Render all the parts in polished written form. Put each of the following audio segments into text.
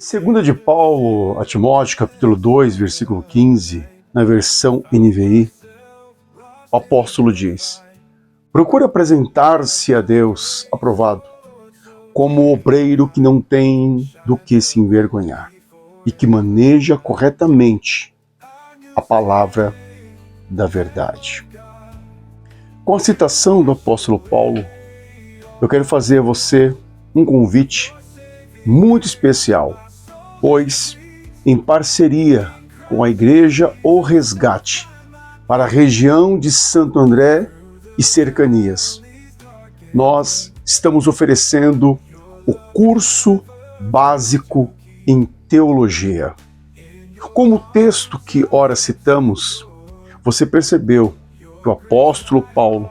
Segunda de Paulo a Timóteo, capítulo 2, versículo 15, na versão NVI, o apóstolo diz: procura apresentar-se a Deus aprovado, como obreiro que não tem do que se envergonhar e que maneja corretamente a palavra da verdade. Com a citação do apóstolo Paulo, eu quero fazer a você um convite muito especial, pois, em parceria com a Igreja O Resgate, para a região de Santo André e cercanias, nós estamos oferecendo o curso básico em teologia. Como o texto que ora citamos, você percebeu que o apóstolo Paulo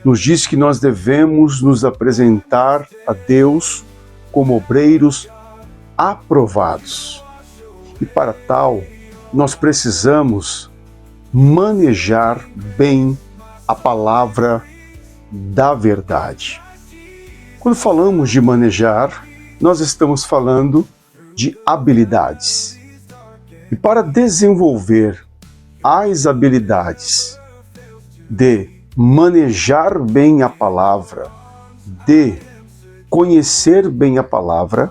nos diz que nós devemos nos apresentar a Deus como obreiros aprovados. E para tal, nós precisamos manejar bem a palavra da verdade. Quando falamos de manejar, nós estamos falando de habilidades. E para desenvolver as habilidades de manejar bem a palavra, de conhecer bem a palavra,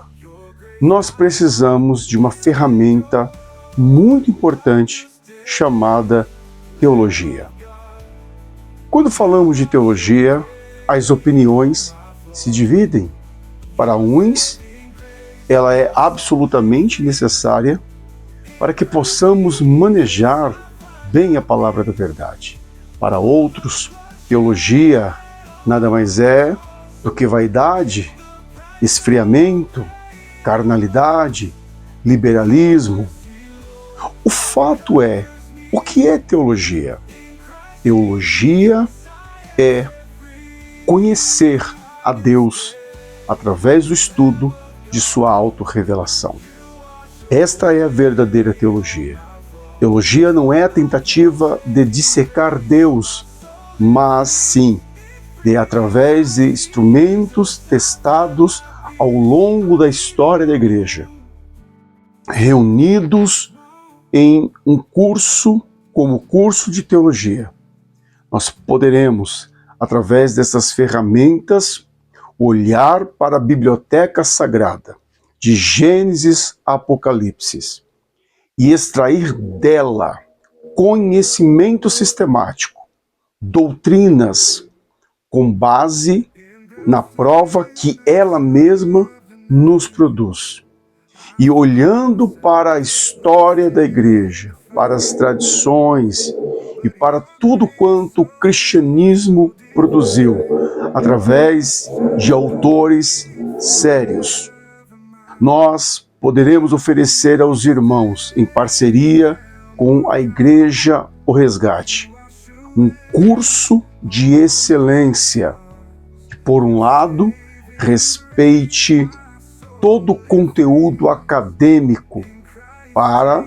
nós precisamos de uma ferramenta muito importante chamada teologia. Quando falamos de teologia, as opiniões se dividem. Para uns, ela é absolutamente necessária para que possamos manejar bem a palavra da verdade. Para outros, teologia nada mais é do que vaidade, esfriamento, carnalidade, liberalismo. O fato é, o que é teologia? Teologia é conhecer a Deus através do estudo de sua autorrevelação. Esta é a verdadeira teologia. Teologia não é a tentativa de dissecar Deus, mas sim de, através de instrumentos testados ao longo da história da igreja, reunidos em um curso como curso de teologia, nós poderemos, através dessas ferramentas, olhar para a biblioteca sagrada, de Gênesis a Apocalipse, e extrair dela conhecimento sistemático, doutrinas, com base na prova que ela mesma nos produz. E olhando para a história da igreja, para as tradições e para tudo quanto o cristianismo produziu, através de autores sérios, nós poderemos oferecer aos irmãos, em parceria com a Igreja O Resgate, um curso de excelência, que, por um lado, respeite todo o conteúdo acadêmico para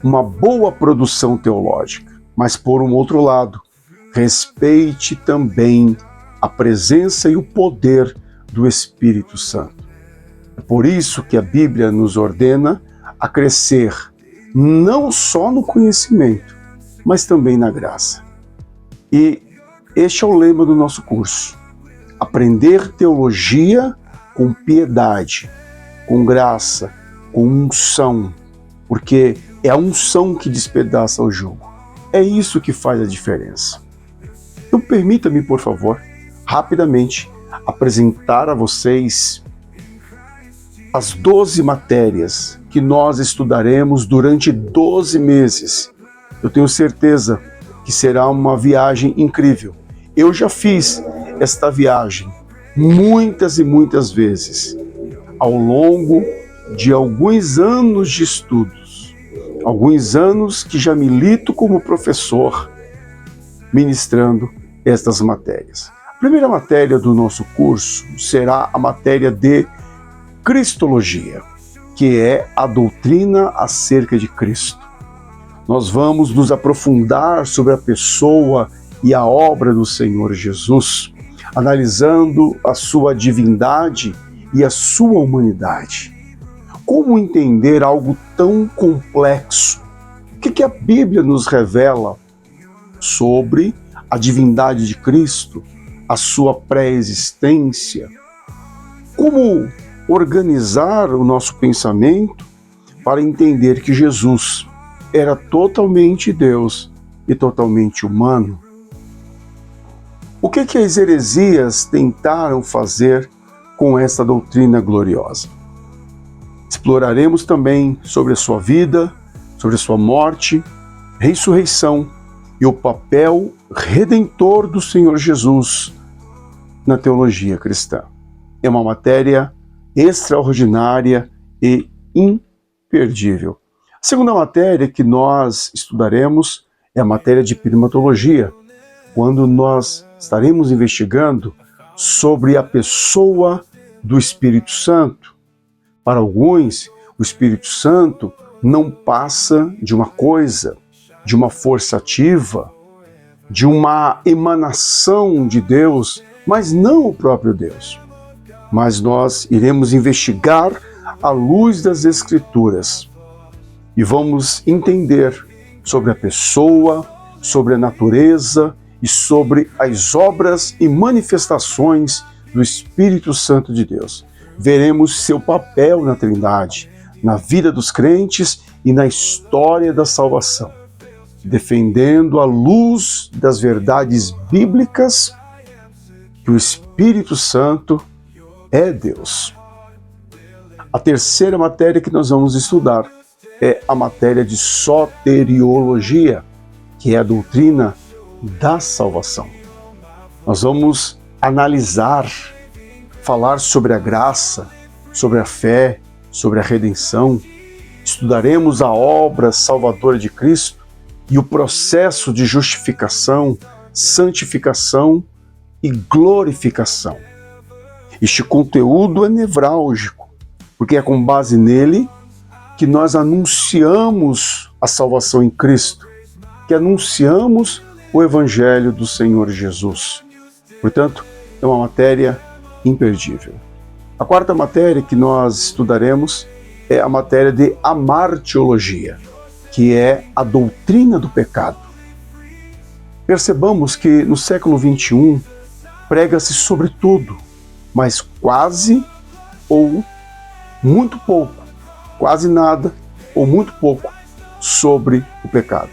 uma boa produção teológica, mas, por um outro lado, respeite também a presença e o poder do Espírito Santo. É por isso que a Bíblia nos ordena a crescer não só no conhecimento, mas também na graça. E este é o lema do nosso curso: aprender teologia com piedade, com graça, com unção, porque é a unção que despedaça o jugo. É isso que faz a diferença. Então permita-me, por favor, rapidamente apresentar a vocês as 12 matérias que nós estudaremos durante 12 meses. Eu tenho certeza que será uma viagem incrível. Eu já fiz esta viagem muitas e muitas vezes, ao longo de alguns anos de estudos, alguns anos que já milito como professor, ministrando estas matérias. A primeira matéria do nosso curso será a matéria de Cristologia, que é a doutrina acerca de Cristo. Nós vamos nos aprofundar sobre a pessoa e a obra do Senhor Jesus, analisando a sua divindade e a sua humanidade. como entender algo tão complexo? O que a Bíblia nos revela sobre a divindade de Cristo, a sua pré-existência? Como organizar o nosso pensamento para entender que Jesus era totalmente Deus e totalmente humano? O que as heresias tentaram fazer com essa doutrina gloriosa? Exploraremos também sobre a sua vida, sobre a sua morte, ressurreição e o papel redentor do Senhor Jesus na teologia cristã. É uma matéria extraordinária e imperdível. A segunda matéria que nós estudaremos é a matéria de primatologia, quando nós estaremos investigando sobre a pessoa do Espírito Santo. Para alguns, o Espírito Santo não passa de uma coisa, de uma força ativa, de uma emanação de Deus, mas não o próprio Deus. Mas nós iremos investigar à luz das Escrituras e vamos entender sobre a pessoa, sobre a natureza e sobre as obras e manifestações do Espírito Santo de Deus. Veremos seu papel na Trindade, na vida dos crentes e na história da salvação, defendendo à luz das verdades bíblicas que o Espírito Santo é Deus. A terceira matéria que nós vamos estudar é a matéria de soteriologia, que é a doutrina da salvação. Nós vamos analisar, falar sobre a graça, sobre a fé, sobre a redenção. Estudaremos a obra salvadora de Cristo e o processo de justificação, santificação e glorificação. Este conteúdo é nevrálgico, porque é com base nele que nós anunciamos a salvação em Cristo, que anunciamos o Evangelho do Senhor Jesus. Portanto, é uma matéria imperdível. A quarta matéria que nós estudaremos é a matéria de amartiologia, que é a doutrina do pecado. Percebamos que no século XXI prega-se sobre tudo, mas quase ou muito pouco, quase nada ou muito pouco sobre o pecado.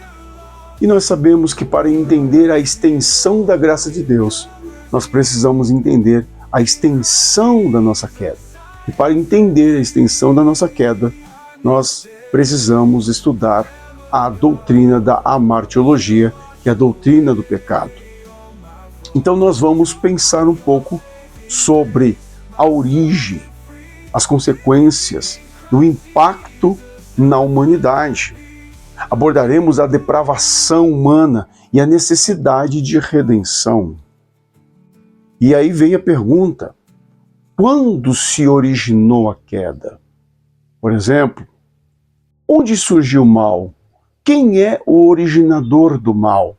E nós sabemos que para entender a extensão da graça de Deus, nós precisamos entender a extensão da nossa queda. E para entender a extensão da nossa queda, nós precisamos estudar a doutrina da amartiologia, que é a doutrina do pecado. Então nós vamos pensar um pouco sobre a origem, as consequências, do impacto na humanidade. Abordaremos a depravação humana e a necessidade de redenção. E aí vem a pergunta: quando se originou a queda? Por exemplo, onde surgiu o mal? Quem é o originador do mal?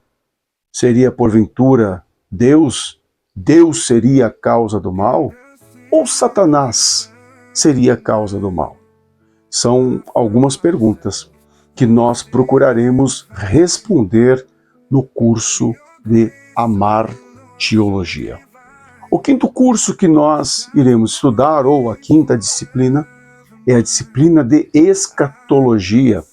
Seria porventura Deus? Deus seria a causa do mal? Ou Satanás seria a causa do mal? São algumas perguntas que nós procuraremos responder no curso de amartiologia. O quinto curso que nós iremos estudar, ou a quinta disciplina, é a disciplina de escatologia,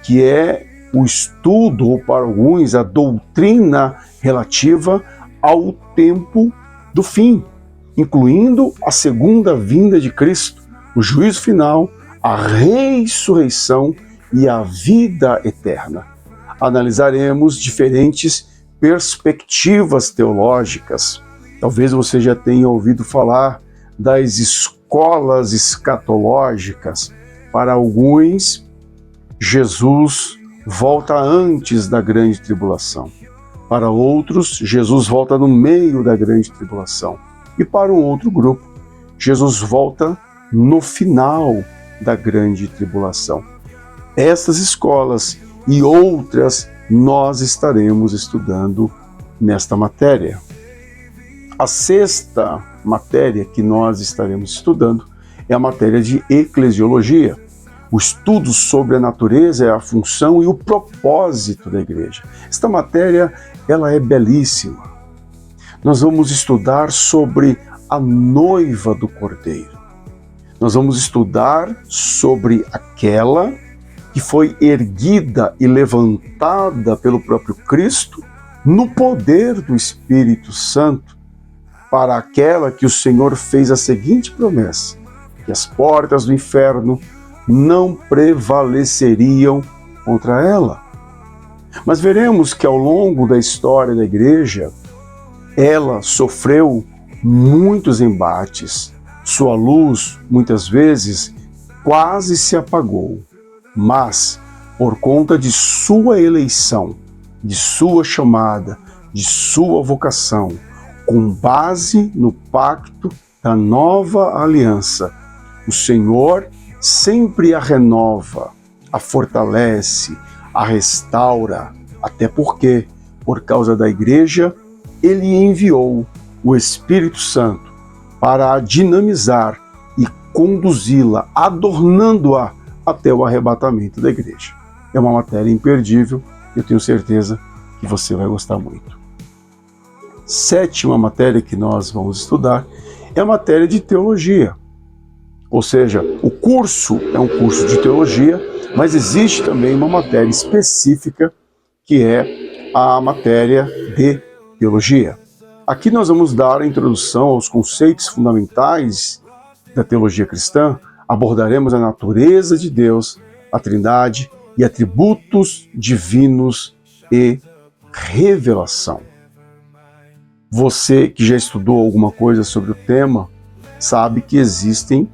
que é o estudo, ou para alguns, a doutrina relativa ao tempo do fim, incluindo a segunda vinda de Cristo, o juízo final, a ressurreição e a vida eterna. Analisaremos diferentes perspectivas teológicas. Talvez você já tenha ouvido falar das escolas escatológicas. Para alguns, Jesus volta antes da grande tribulação. Para outros, Jesus volta no meio da grande tribulação. E para um outro grupo, Jesus volta no final da grande tribulação. Essas escolas e outras nós estaremos estudando nesta matéria. A sexta matéria que nós estaremos estudando é a matéria de eclesiologia. O estudo sobre a natureza, a função e o propósito da igreja. Esta matéria, ela é belíssima. Nós vamos estudar sobre a noiva do Cordeiro. Nós vamos estudar sobre aquela que foi erguida e levantada pelo próprio Cristo no poder do Espírito Santo, para aquela que o Senhor fez a seguinte promessa, que as portas do inferno não prevaleceriam contra ela. Mas veremos que ao longo da história da igreja, ela sofreu muitos embates, sua luz, muitas vezes, quase se apagou, mas, por conta de sua eleição, de sua chamada, de sua vocação, com base no pacto da nova aliança, o Senhor sempre a renova, a fortalece, a restaura, até porque, por causa da igreja, ele enviou o Espírito Santo para a dinamizar e conduzi-la, adornando-a até o arrebatamento da igreja. É uma matéria imperdível, eu tenho certeza que você vai gostar muito. Sétima matéria que nós vamos estudar é a matéria de teologia. Ou seja, o curso é um curso de teologia, mas existe também uma matéria específica que é a matéria de teologia. Aqui nós vamos dar a introdução aos conceitos fundamentais da teologia cristã, abordaremos a natureza de Deus, a Trindade e atributos divinos e revelação. Você que já estudou alguma coisa sobre o tema, sabe que existem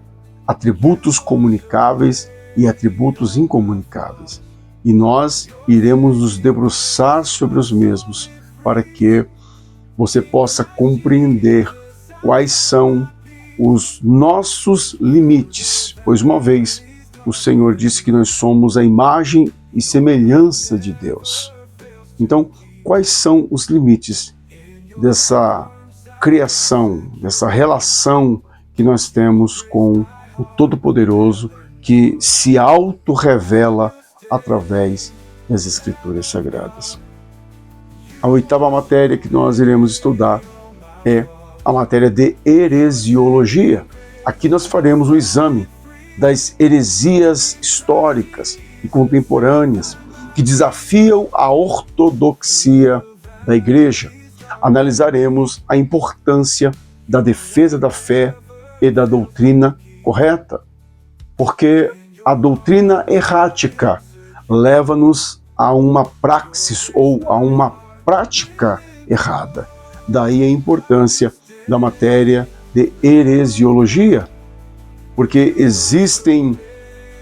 atributos comunicáveis e atributos incomunicáveis. E nós iremos nos debruçar sobre os mesmos para que você possa compreender quais são os nossos limites, pois uma vez o Senhor disse que nós somos a imagem e semelhança de Deus. Então, quais são os limites dessa criação, dessa relação que nós temos com o Todo-Poderoso, que se auto-revela através das Escrituras Sagradas? A oitava matéria que nós iremos estudar é a matéria de heresiologia. Aqui nós faremos o exame das heresias históricas e contemporâneas que desafiam a ortodoxia da Igreja. Analisaremos a importância da defesa da fé e da doutrina correta, porque a doutrina errática leva-nos a uma praxis ou a uma prática errada. Daí a importância da matéria de heresiologia, porque existem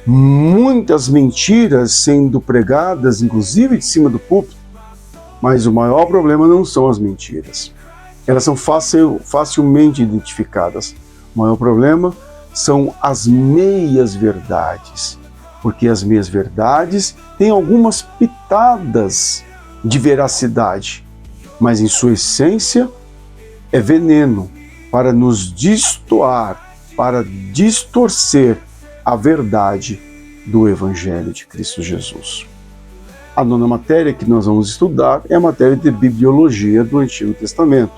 muitas mentiras sendo pregadas, inclusive de cima do púlpito, mas o maior problema não são as mentiras. Elas são facilmente identificadas. O maior problema são as meias-verdades, porque as meias-verdades têm algumas pitadas de veracidade, mas em sua essência é veneno para nos destoar, para distorcer a verdade do Evangelho de Cristo Jesus. A nona matéria que nós vamos estudar é a matéria de bibliologia do Antigo Testamento.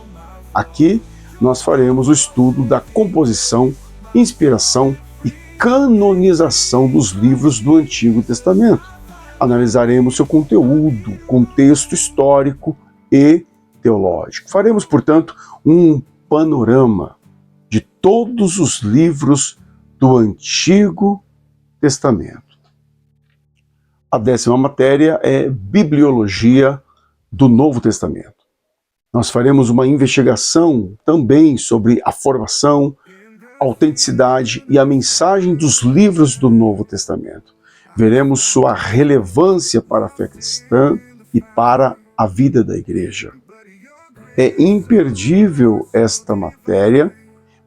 Aqui nós faremos o estudo da composição, inspiração e canonização dos livros do Antigo Testamento. Analisaremos seu conteúdo, contexto histórico e teológico. Faremos, portanto, um panorama de todos os livros do Antigo Testamento. A décima matéria é bibliologia do Novo Testamento. Nós faremos uma investigação também sobre a formação, a autenticidade e a mensagem dos livros do Novo Testamento. Veremos sua relevância para a fé cristã e para a vida da igreja. É imperdível esta matéria,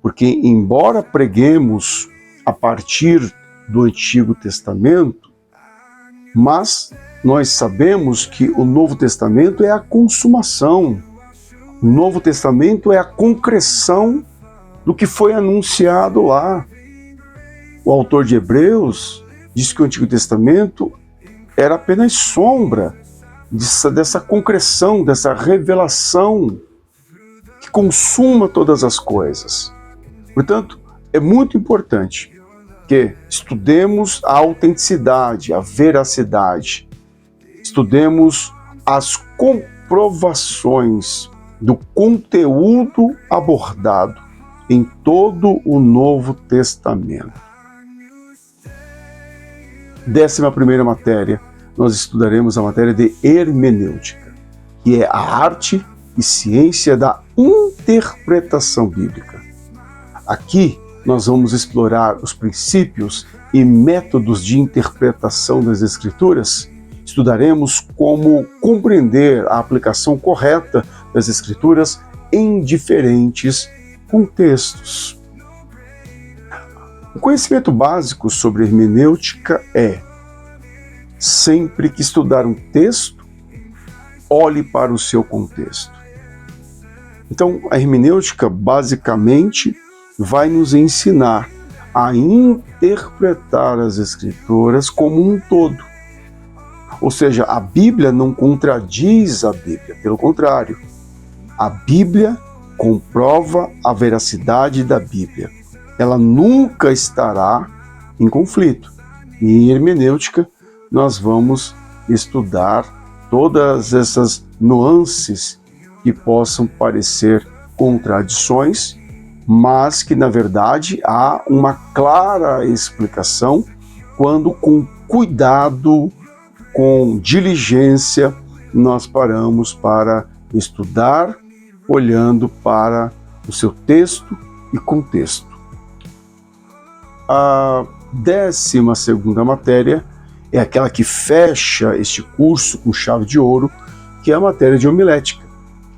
porque embora preguemos a partir do Antigo Testamento, mas nós sabemos que o Novo Testamento é a consumação. O Novo Testamento é a concreção do que foi anunciado lá. O autor de Hebreus diz que o Antigo Testamento era apenas sombra dessa concreção, dessa revelação que consuma todas as coisas. Portanto, é muito importante que estudemos a autenticidade, a veracidade, estudemos as comprovações do conteúdo abordado em todo o Novo Testamento. 11ª matéria, nós estudaremos a matéria de hermenêutica, que é a arte e ciência da interpretação bíblica. Aqui nós vamos explorar os princípios e métodos de interpretação das Escrituras. Estudaremos como compreender a aplicação correta das Escrituras em diferentes contextos. O conhecimento básico sobre hermenêutica é: sempre que estudar um texto, olhe para o seu contexto. Então, a hermenêutica basicamente vai nos ensinar a interpretar as Escrituras como um todo. Ou seja, a Bíblia não contradiz a Bíblia, pelo contrário, a Bíblia comprova a veracidade da Bíblia. Ela nunca estará em conflito. E em hermenêutica, nós vamos estudar todas essas nuances que possam parecer contradições, mas que, na verdade, há uma clara explicação quando, com cuidado, com diligência, nós paramos para estudar, olhando para o seu texto e contexto. A 12ª matéria é aquela que fecha este curso com chave de ouro, que é a matéria de homilética,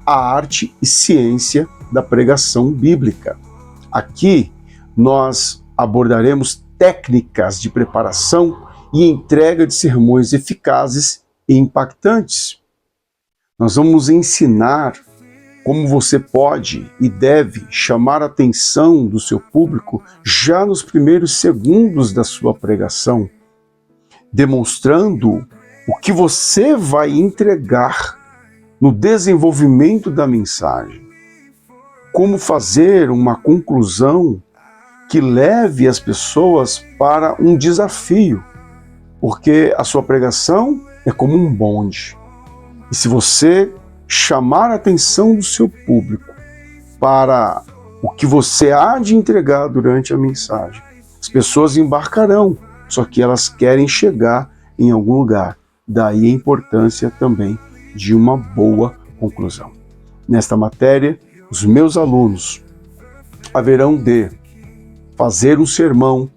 a arte e ciência da pregação bíblica. Aqui nós abordaremos técnicas de preparação e entrega de sermões eficazes e impactantes. Nós vamos ensinar como você pode e deve chamar a atenção do seu público já nos primeiros segundos da sua pregação, demonstrando o que você vai entregar no desenvolvimento da mensagem. Como fazer uma conclusão que leve as pessoas para um desafio, porque a sua pregação é como um bonde. E se você chamar a atenção do seu público para o que você há de entregar durante a mensagem, as pessoas embarcarão, só que elas querem chegar em algum lugar. Daí a importância também de uma boa conclusão. Nesta matéria, os meus alunos haverão de fazer um sermão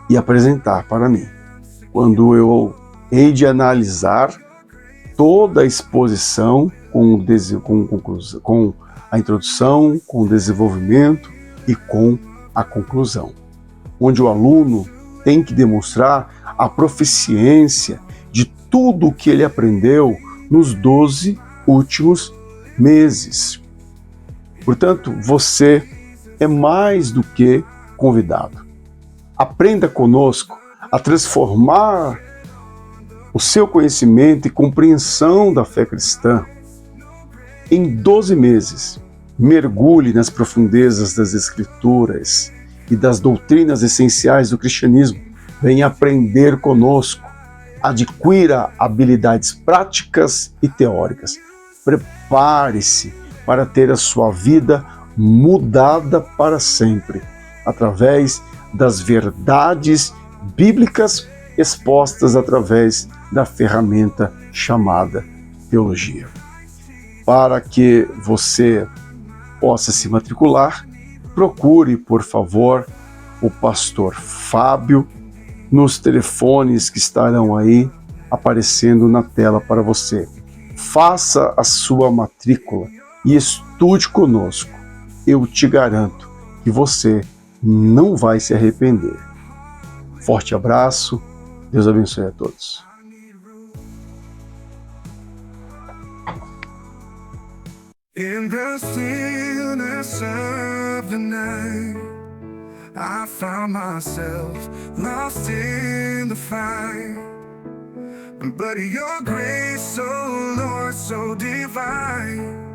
e apresentar para mim. Quando eu hei de analisar toda a exposição com a introdução, com o desenvolvimento e com a conclusão, onde o aluno tem que demonstrar a proficiência de tudo o que ele aprendeu nos 12 últimos meses. Portanto, você é mais do que convidado. Aprenda conosco a transformar o seu conhecimento e compreensão da fé cristã. Em 12 meses, mergulhe nas profundezas das Escrituras e das doutrinas essenciais do cristianismo. Venha aprender conosco. Adquira habilidades práticas e teóricas. Prepare-se para ter a sua vida mudada para sempre, através das verdades bíblicas expostas através da ferramenta chamada teologia. Para que você possa se matricular, procure, por favor, o pastor Fábio nos telefones que estarão aí aparecendo na tela para você. Faça a sua matrícula e estude conosco. Eu te garanto que você não vai se arrepender. Forte abraço, Deus abençoe a todos. In the stillness of the night, I found myself lost in the fight. But your grace, oh Lord, so divine,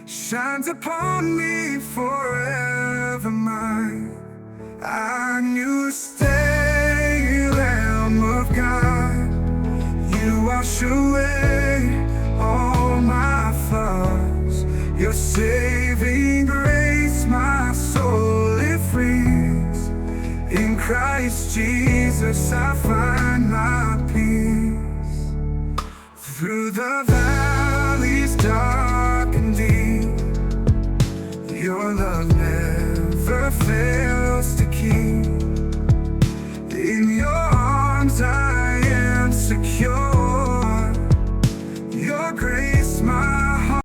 shines upon me forever mine. I knew stay, Lamb of God. You wash away all my flaws. Your saving grace, my soul it frees. In Christ Jesus I find my peace. Through the valleys dark and deep, your love never fails.